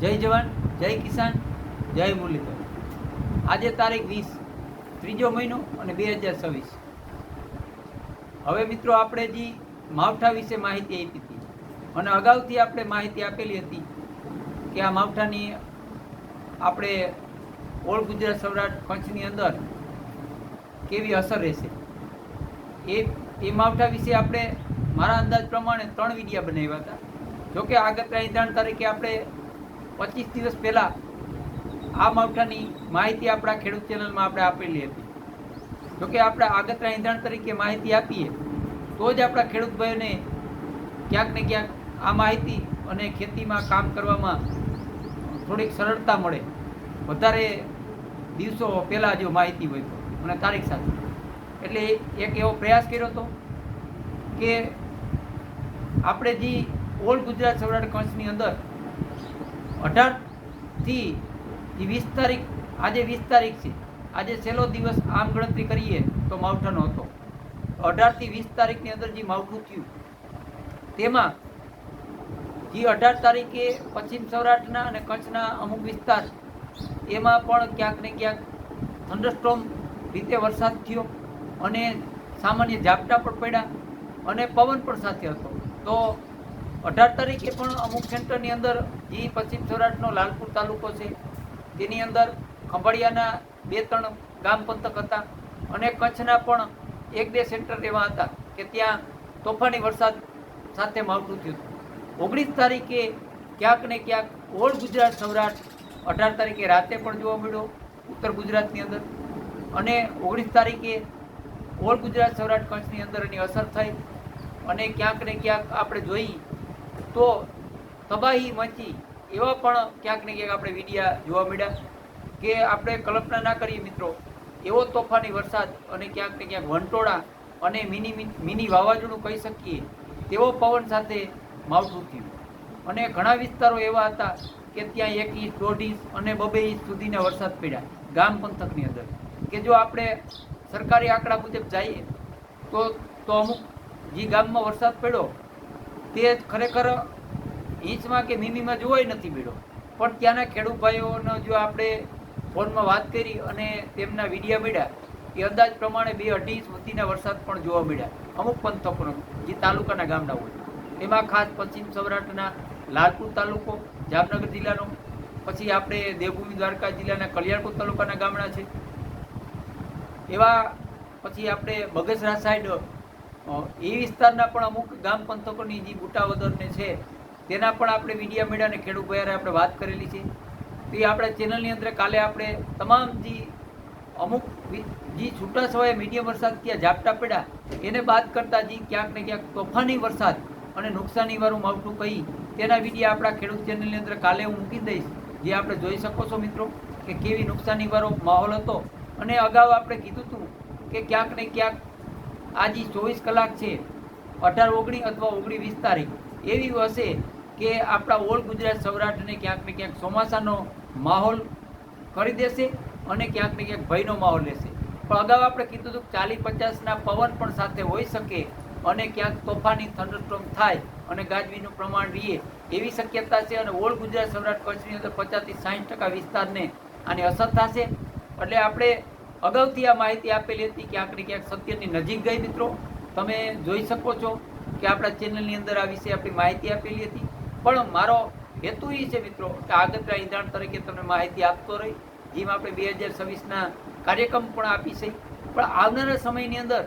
જય જવાન, જય કિસાન, જય મુરલીધર. આજે તારીખ 20, ત્રીજો મહિનો અને 2026. હવે મિત્રો આપણે જે માવઠા વિશે માહિતી આપી હતી અને અગાઉથી આપણે માહિતી આપેલી હતી કે આ માવઠાની આપણે ઓલ ગુજરાત, સૌરાષ્ટ્ર, કચ્છની અંદર કેવી અસર રહેશે એ માવઠા વિશે આપણે મારા અંદાજ પ્રમાણે 3 વિડીયા બનાવ્યા હતા. જોકે આગતરા ઈંધણ તરીકે આપણે 25 દિવસ પહેલા આ માવઠાની માહિતી આપણા ખેડૂત ચેનલમાં આપણે આપેલી હતી. જોકે આપણે આગતરા ઈંધણ તરીકે માહિતી આપીએ તો જ આપણા ખેડૂત ભાઈઓને ક્યાંક ને ક્યાંક આ માહિતી અને ખેતીમાં કામ કરવામાં થોડીક સરળતા મળે. વધારે દિવસો પહેલાં જો માહિતી હોય તો અને તારીખ સાથે, એટલે એક એવો પ્રયાસ કર્યો હતો કે આપણે જે ઓલ ગુજરાત, સૌરાષ્ટ્ર, કચ્છની અંદર 18 થી 20 તારીખ, આજે 20 તારીખ છે, આજે છેલ્લો દિવસ આમ ગણતરી કરીએ તો માવઠાનો હતો. 18 થી 20 તારીખની અંદર જે માવઠું થયું તેમાં જે 18 તારીખે પશ્ચિમ સૌરાષ્ટ્રના અને કચ્છના અમુક વિસ્તાર એમાં પણ ક્યાંક ને ક્યાંક થંડરસ્ટોર્મ રીતે વરસાદ થયો અને સામાન્ય ઝાપટા પણ પડ્યા અને પવન પણ સાથે હતો. તો 18 તારીખે પણ અમુક સેન્ટરની અંદર જે પશ્ચિમ સૌરાષ્ટ્રનો લાલપુર તાલુકો છે તેની અંદર ખંભાળિયાના 2-3 ગામ પંથક હતા અને કચ્છના પણ 1-2 સેન્ટર એવા હતા કે ત્યાં તોફાની વરસાદ સાથે માવઠું થયું હતું. 19 તારીખે ક્યાંક ને ક્યાંક ઓલ ગુજરાત, સૌરાષ્ટ્ર, 18 તારીખે રાતે પણ જોવા મળ્યો ઉત્તર ગુજરાતની અંદર અને 19 તારીખે ઓલ ગુજરાત, સૌરાષ્ટ્ર, કચ્છની અંદર એની અસર થઈ અને ક્યાંક ને ક્યાંક આપણે જોઈ તો તબાહી મચી એવા પણ ક્યાંક ને ક્યાંક આપણે વિડીયા જોવા મળ્યા કે આપણે કલ્પના ના કરીએ મિત્રો, એવો તોફાની વરસાદ અને ક્યાંક ને ક્યાંક વંટોળા અને મિની વાવાઝોડું કહી શકીએ તેવો પવન સાથે માવઠું થયું અને ઘણા વિસ્તારો એવા હતા કે ત્યાં 1 ઇંચ, 1.5 ઇંચ અને 2 ઇંચ સુધીના વરસાદ પડ્યા ગામ પંથકની અંદર. કે જો આપણે સરકારી આંકડા મુજબ જઈએ તો અમુક જે ગામમાં વરસાદ પડ્યો તે ખરેખર ઇંચમાં કે મીમીમાં જોવાય નથી મળ્યો, પણ ત્યાંના ખેડૂત ભાઈઓનો જો આપણે ફોનમાં વાત કરી અને તેમના વિડીયા મળ્યા એ અંદાજ પ્રમાણે 2-2.5 ઇંચ સુધીના વરસાદ પણ જોવા મળ્યા અમુક પંથકોનો, જે તાલુકાના ગામડા હોય. એમાં ખાસ પશ્ચિમ સૌરાષ્ટ્રના લાલપુર તાલુકો, જામનગર જિલ્લાનો, પછી આપણે દેવભૂમિ દ્વારકા જિલ્લાના કલ્યાણપુર તાલુકાના ગામડા છે એવા, પછી આપણે બગસરા સાઈડ એ વિસ્તારના પણ અમુક ગામ પંથકોની જે બુટાવદરને છે તેના પણ આપણે વિડીયા મળ્યા અને ખેડૂત ભાઈઓને આપણે વાત કરેલી છે. તો એ આપણે ચેનલની અંદર કાલે આપણે તમામ જે અમુક જે છૂટા છવાયા મીડિયમ વરસાદ ત્યાં ઝાપટા પડ્યા એને બાદ કરતા જે ક્યાંક ને ક્યાંક તોફાની વરસાદ અને નુકસાનીવાળું માવઠું કહી તેના વિડીયા આપણા ખેડૂત ચેનલની અંદર કાલે હું મૂકી દઈશ, જે આપણે જોઈ શકો છો મિત્રો કે કેવી નુકસાનીવાળો માહોલ હતો. અને અગાઉ આપણે કીધું હતું કે ક્યાંક ને ક્યાંક આ જે 24 કલાક છે 18, 19 અથવા 19, 20 તારીખ એવી હશે કે આપણા ઓલ ગુજરાત, સૌરાષ્ટ્રને ક્યાંક ને ક્યાંક ચોમાસાનો માહોલ કરી દેશે અને ક્યાંક ને ક્યાંક ભયનો માહોલ રહેશે. પણ અગાઉ આપણે કીધું હતું 40-50ના પવન પણ સાથે હોઈ શકે અને ક્યાંક તોફાની થંડરસ્ટોર્મ થાય અને ગાજવીજનું પ્રમાણ રહીએ એવી શક્યતા છે અને ઓલ ગુજરાત, સૌરાષ્ટ્ર, કચ્છની અંદર 50 થી 60% વિસ્તારને આની અસર થશે. એટલે આપણે અગાઉથી આ માહિતી આપેલી હતી, ક્યાંક ને ક્યાંક સત્યની નજીક ગઈ મિત્રો. તમે જોઈ શકો છો કે આપણા ચેનલની અંદર આ વિશે આપણી માહિતી આપેલી હતી. પણ મારો હેતુ એ છે મિત્રો કે આગતરા ઈંધણ તરીકે તમને માહિતી આપતો રહી, જેમ આપણે 2026ના કાર્યક્રમ પણ આપી છે. પણ આવનારા સમયની અંદર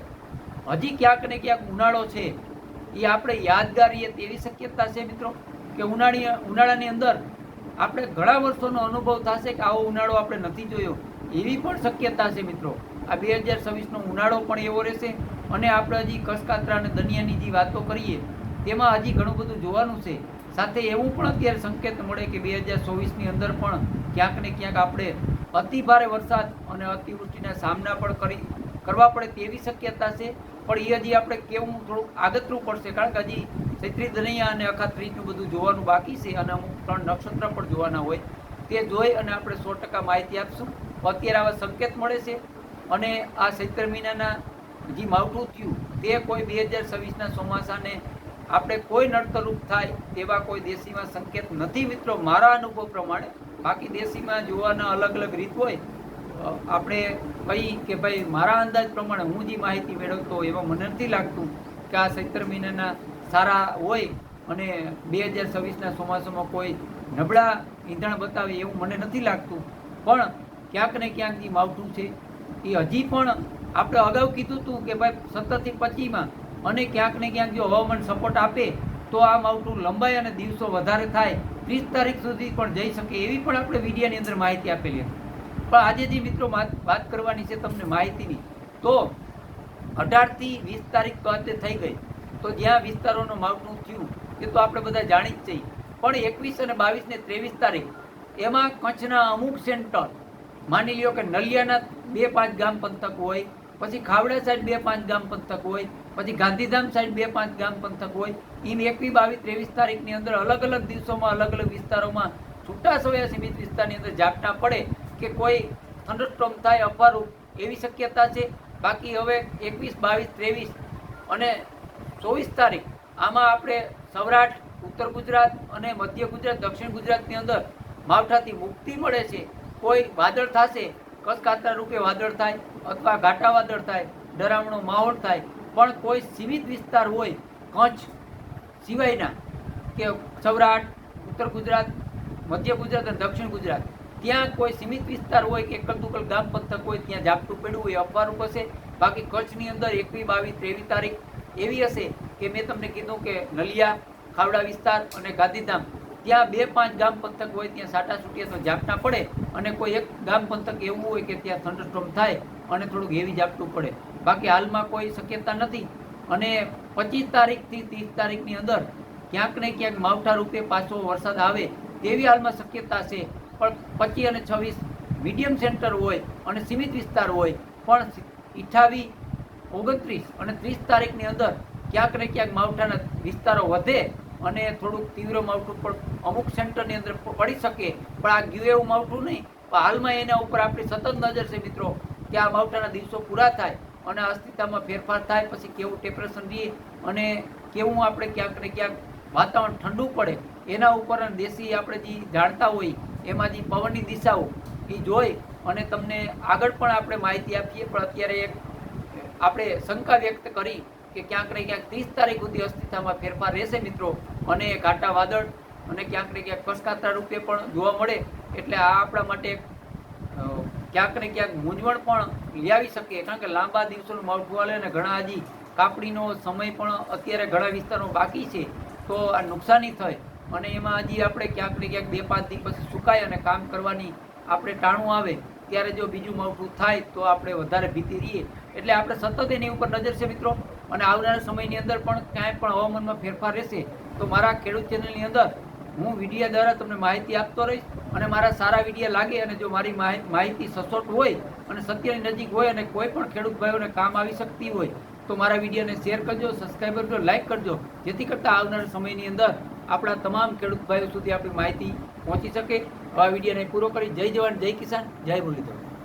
હજી ક્યાંક ને ક્યાંક ઉનાળો છે એ આપણે યાદગાર રહીએ તેવી શક્યતા છે મિત્રો. કે ઉનાળાની અંદર આપણે ઘણા વર્ષોનો અનુભવ થશે કે આવો ઉનાળો આપણે નથી જોયો એવી પણ શક્યતા છે મિત્રો. આ 2026નો ઉનાળો પણ એવો રહેશે અને આપણે હજી કસકાતરા અને દનિયાની જે વાતો કરીએ તેમાં હજી ઘણું બધું જોવાનું છે. સાથે એવું પણ અત્યારે સંકેત મળે કે 2024ની અંદર પણ ક્યાંક ને ક્યાંક આપણે અતિ ભારે વરસાદ અને અતિવૃષ્ટિના સામના પણ કરવા પડે તેવી શક્યતા છે. પણ એ હજી આપણે કેવું થોડુંક આગતરું પડશે, કારણ કે હજી ચૈત્રી દનિયા અને અખાત્રીજનું બધું જોવાનું બાકી છે અને અમુક 3 નક્ષત્ર પણ જોવાના હોય. તે જોઈ અને આપણે 100% માહિતી આપશું. અત્યારે આવા સંકેત મળે છે અને આ ચૈત્ર મહિનાના જે માવઠું થયું તે કોઈ 2026ના ચોમાસાને આપણે કોઈ નડતરરૂપ થાય તેવા કોઈ દેશીમાં સંકેત નથી મિત્રો, મારા અનુભવ પ્રમાણે. બાકી દેશીમાં જોવાના અલગ અલગ રીત હોય. આપણે કહી કે ભાઈ મારા અંદાજ પ્રમાણે હું જે માહિતી મેળવતો એમાં મને નથી લાગતું કે આ ચૈત્ર મહિનાના સારા હોય અને 2026ના ચોમાસામાં કોઈ નબળા ઈંધણ બતાવે એવું મને નથી લાગતું. પણ ક્યાંક ને ક્યાંક જે માવઠું છે એ હજી પણ આપણે અગાઉ કીધું હતું કે ભાઈ 17 થી 25માં અને ક્યાંક ને ક્યાંક જો હવામાન સપોર્ટ આપે તો આ માવઠું લંબાઈ અને દિવસો વધારે થાય, 30 તારીખ સુધી પણ જઈ શકે એવી પણ આપણે વિડીયાની અંદર માહિતી આપેલી હતી. પણ આજે જે મિત્રો વાત કરવાની છે તમને માહિતીની, તો 18 થી 20 તારીખ તો આજે થઈ ગઈ, તો જ્યાં વિસ્તારોનું માવઠું થયું એ તો આપણે બધા જાણી જ છીએ. પણ 21 અને 22 ને 23 તારીખ એમાં કચ્છના અમુક સેન્ટર, માની લ્યો કે નલિયાના 2-5 ગામ પંથક હોય, પછી ખાવડા સાઈડ 2-5 ગામ પંથક હોય, પછી ગાંધીધામ સાઈડ 2-5 ગામ પંથક હોય, એમ 21, 22, 23 તારીખની અંદર અલગ અલગ દિવસોમાં અલગ અલગ વિસ્તારોમાં છૂટાછવાયા સીમિત વિસ્તારની અંદર ઝાપટા પડે કે કોઈ થંડરસ્ટોર્મ થાય અફારૂપ એવી શક્યતા છે. બાકી હવે 21, 22, 23 અને 24 તારીખ આમાં આપણે સૌરાષ્ટ્ર, ઉત્તર ગુજરાત અને મધ્ય ગુજરાત, દક્ષિણ ગુજરાતની અંદર માવઠાથી મુક્તિ મળે છે. કોઈ વાદળ થશે, કસકાતરા રૂપે વાદળ થાય અથવા ઘાટા વાદળ થાય, ડરામણો માહોલ થાય, પણ કોઈ સીમિત વિસ્તાર હોય કચ્છ સિવાયના કે સૌરાષ્ટ્ર, ઉત્તર ગુજરાત, મધ્ય ગુજરાત અને દક્ષિણ ગુજરાત, ત્યાં કોઈ સીમિત વિસ્તાર હોય કે એકલ દુકલ ગામ પંથક હોય ત્યાં ઝાપટું પડ્યું હોય અફવારૂપ હશે. બાકી કચ્છની અંદર 21, 22, 23 તારીખ એવી હશે કે મેં તમને કીધું કે નલિયા, ખાવડા વિસ્તાર અને ગાંધીધામ ત્યાં 2-5 ગામ પંથક હોય ત્યાં સાટા છૂટીએ તો ઝાપટા પડે, અને કોઈ એક ગામ પંથક એવું હોય કે ત્યાં થંડરસ્ટોર્મ થાય અને થોડુંક હેવી ઝાપટું પડે. બાકી હાલમાં કોઈ શક્યતા નથી. અને 25 તારીખથી 30 તારીખની અંદર ક્યાંક ને ક્યાંક માવઠા રૂપે પાછો વરસાદ આવે તેવી હાલમાં શક્યતા છે. પણ 25 અને 26 મીડિયમ સેન્ટર હોય અને સીમિત વિસ્તાર હોય, પણ 28, 29 અને 30 તારીખની અંદર ક્યાંક ને ક્યાંક માવઠાના વિસ્તારો વધે અને થોડુંક તીવ્ર માવઠું પણ અમુક સેન્ટરની અંદર પડી શકે. પણ આ ગયું એવું માવઠું નહીં, પણ હાલમાં એના ઉપર આપણી સતત નજર છે મિત્રો કે આ માવઠાના દિવસો પૂરા થાય અને અસ્તિત્વમાં ફેરફાર થાય, પછી કેવું ટેમ્પરેચર રહીએ અને કેવું આપણે ક્યાંક ને ક્યાંક વાતાવરણ ઠંડુ પડે એના ઉપર દેશી આપણે જે જાણતા હોય એમાં જે પવનની દિશાઓ એ જોઈ અને તમને આગળ પણ આપણે માહિતી આપીએ. પણ અત્યારે એક આપણે શંકા વ્યક્ત કરી કે ક્યાંક ને ક્યાંક 30 તારીખ સુધી અસ્તિત્વમાં ફેરફાર રહેશે મિત્રો, અને ઘાટા વાદળ અને ક્યાંક ને ક્યાંક કસકાતરા રૂપે પણ જોવા મળે. એટલે આ આપણા માટે ક્યાંક ને ક્યાંક મૂંઝવણ પણ લઈ આવી શકે, કારણ કે લાંબા દિવસોનું માવઠું હાલે અને ઘણા હજી કાપણીનો સમય પણ અત્યારે ઘણા વિસ્તારોમાં બાકી છે, તો આ નુકસાની થાય અને એમાં હજી આપણે ક્યાંક ને ક્યાંક 2-5 દિવસ પછી સુકાય અને કામ કરવાની આપણે ટાણું આવે ત્યારે જો બીજું માવઠું થાય તો આપણે વધારે ભીતી રહીએ. એટલે આપણે સતત એની ઉપર નજર છે મિત્રો, અને આવનારા સમયની અંદર પણ ક્યાંય પણ હવામાનમાં ફેરફાર રહેશે તો મારા ખેડૂત ચેનલની અંદર હું વિડીયા દ્વારા તમને માહિતી આપતો રહીશ. અને મારા સારા વિડીયા લાગે અને જો મારી માહિતી સચોટ હોય અને સત્યની નજીક હોય અને કોઈ પણ ખેડૂત ભાઈઓને કામ આવી શકતી હોય તો મારા વિડીયોને શેર કરજો, સબસ્ક્રાઈબ કરજો, લાઈક કરજો, જેથી કરતાં આવનારા સમયની અંદર આપણા તમામ ખેડૂત ભાઈઓ સુધી આપણી માહિતી પહોંચી શકે. આ વિડીયોને પૂરો કરી જય જવાન, જય કિસાન, જય મુરલીધર.